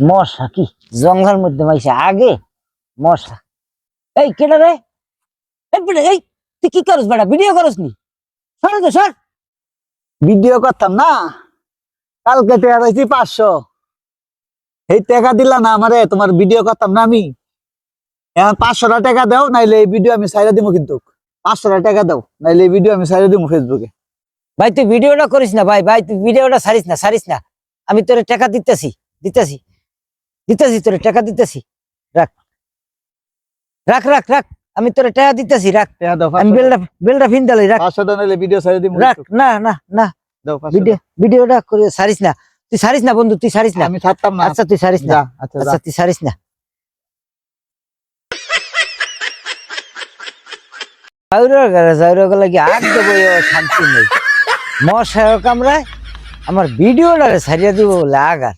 মশা কি জঙ্গলের মধ্যে মাইছে আগে মশা। এই কেডা রে? এই বেটা, এই তুই কি করস বেটা? ভিডিও করস নি? সর তো সর। ভিডিও করতাম না, কালকে টাকা দিয়েছি 500, এই টাকা দিলা না আমারে, তোমার ভিডিও করতাম না আমি। এখন 500 টাকা দাও, নাইলে এই ভিডিও আমি ছাইড়া দিব। কিন্তু 500 টাকা দাও, নাইলে এই ভিডিও আমি ছাইড়া দিব ফেসবুকে। ভাই তুই ভিডিওটা করিস না, ভাই ভাই তুই ভিডিওটা ছাড়িস না। আমি তোরে টাকা দিতেছি দিতেছি দিতেছি তোরে টাকা দিতেছি। রাখ রাখ রাখ রাখ, আমি তোরে টাকা দিতেছি, রাখ। টাকা দাও, আমি 500 বেলটা ফিনদালি, রাখ 500 দাও, নাইলে ভিডিও ছাইড়া দিব। রাখ। না না না, দাও 500 দাও। ভিডিওটা করে ছাড়িস না, তুই ছাড়িস না বন্ধু, তুই ছাড়িস না। আমি ছাড়তাম না। আচ্ছা তুই ছাড়িস না, যা, আচ্ছা যা। আচ্ছা তুই ছাড়িস না। লাগি আগ দেবো, শান্তি নেই। মশাও কামড়ায়, আমার ভিডিওটা ছাড়িয়ে দিব বলে আগার।